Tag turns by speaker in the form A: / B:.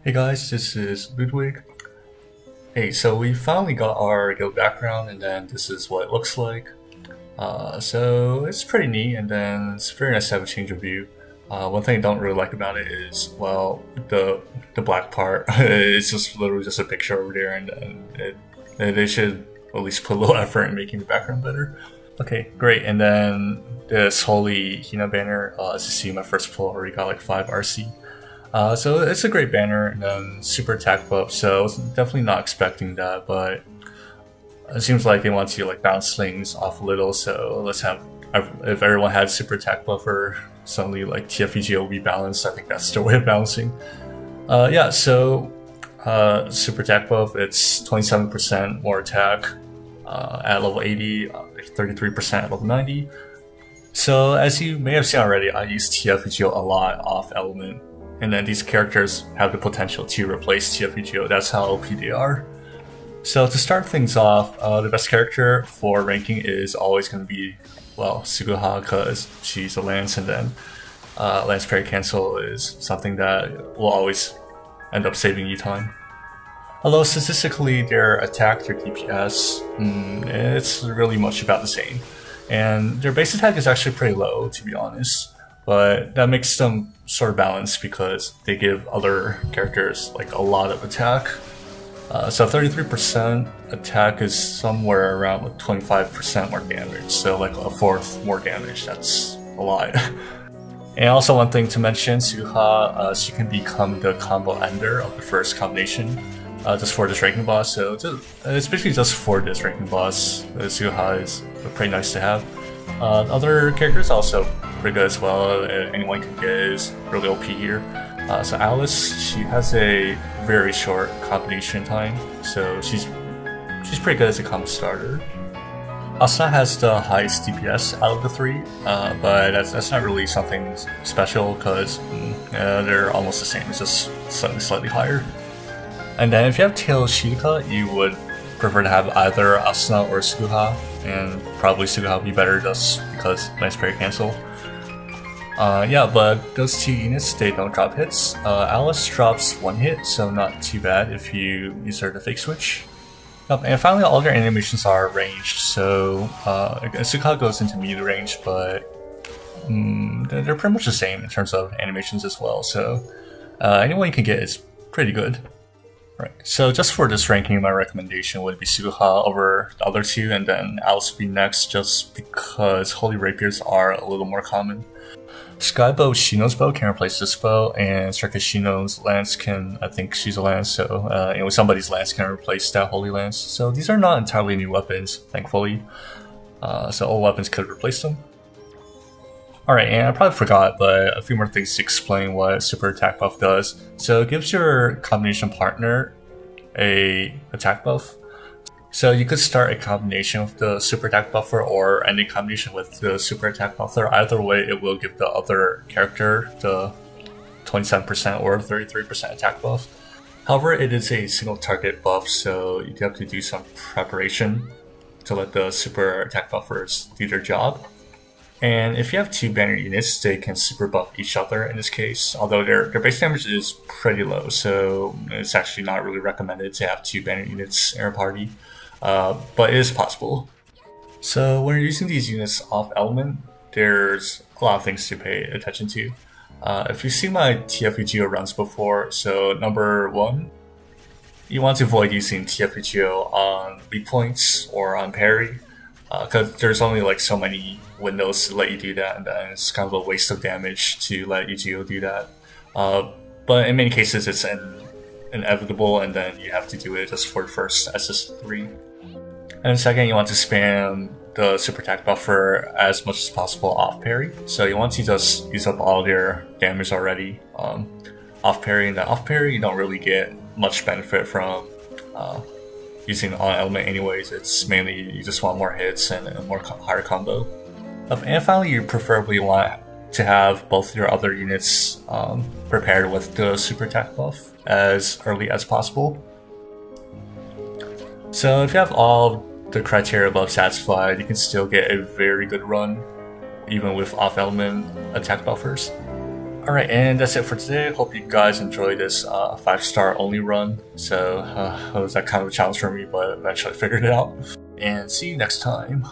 A: Hey guys, this is Ludwig. Hey, so we finally got our guild background, and then this is what it looks like. So it's pretty neat, and then it's very nice to have a change of view. One thing I don't really like about it is, well, the black part. It's just literally just a picture over there, and they should at least put a little effort in making the background better. Okay, great. And then this holy Hina banner, as you see, my first pull already got like 5 RC. So it's a great banner, and then super attack buff, so I was definitely not expecting that, but it seems like they want to like bounce things off a little, so let's have, if everyone had super attack buffer, suddenly like TFEGO will be balanced. I think that's the way of balancing. Yeah, so super attack buff, it's 27% more attack at level 80, 33% at level 90. So as you may have seen already, I use TFEGO a lot off element. And then these characters have the potential to replace TFEGO, that's how OP they are. So to start things off, the best character for ranking is always going to be, well, Suguha, because she's a lance, and then lance parry cancel is something that will always end up saving you time. Although statistically their attack, their DPS, it's really much about the same. And their base attack is actually pretty low, to be honest. But that makes them sort of balanced because they give other characters like a lot of attack. So 33% attack is somewhere around like 25% more damage. So like a fourth more damage, that's a lot. And also one thing to mention, Suguha, she can become the combo ender of the first combination just for this ranking boss. So it's basically just for this ranking boss. Suguha is pretty nice to have. Other characters also pretty good as well. Anyone can get is really OP here. So Alice, she has a very short combination time, so she's pretty good as a combo starter. Asuna has the highest DPS out of the 3, but that's not really something special because they're almost the same. It's just slightly higher. And then if you have Tail Shirika, you would prefer to have either Asuna or Suguha, and probably Suguha would be better just because lance parry cancel. Yeah, but those 2 units, they don't drop hits. Alice drops 1 hit, so not too bad if you use her to fake switch. And finally, all their animations are ranged, so Suguha goes into melee range, but they're pretty much the same in terms of animations as well, so anyone you can get is pretty good. Right, so just for this ranking, my recommendation would be Suguha over the other 2, and then Alice would be next just because Holy Rapiers are a little more common. Skybow Shino's bow can replace this bow, and Circus Shino's lance can, I think she's a lance, so anyway, somebody's lance can replace that Holy Lance. So these are not entirely new weapons, thankfully, so old weapons could replace them. Alright, and I probably forgot, but a few more things to explain what super attack buff does. So it gives your combination partner a attack buff. So you could start a combination with the super attack buffer or any combination with the super attack buffer. Either way, it will give the other character the 27% or 33% attack buff. However, it is a single target buff, so you have to do some preparation to let the super attack buffers do their job. And if you have 2 banner units, they can super buff each other in this case, although their base damage is pretty low, so it's actually not really recommended to have 2 banner units in a party, but it is possible. So when you're using these units off element, there's a lot of things to pay attention to. If you've seen my TFEGO runs before, so number 1, you want to avoid using TFEGO on weak points or on parry, because there's only like so many windows to let you do that, and then it's kind of a waste of damage to let UGO do that. But in many cases it's inevitable, and then you have to do it just for the first SS3. And second, you want to spam the super attack buffer as much as possible off parry. So you want to just use up all their damage already off parry, and then off parry you don't really get much benefit from using on element anyways. It's mainly you just want more hits and a more higher combo. And finally, you preferably want to have both your other units prepared with the super attack buff as early as possible. So if you have all the criteria above satisfied, you can still get a very good run even with off element attack buffers. Alright, and that's it for today. Hope you guys enjoyed this 5-star only run. So it was that kind of a challenge for me, but eventually I figured it out. And see you next time.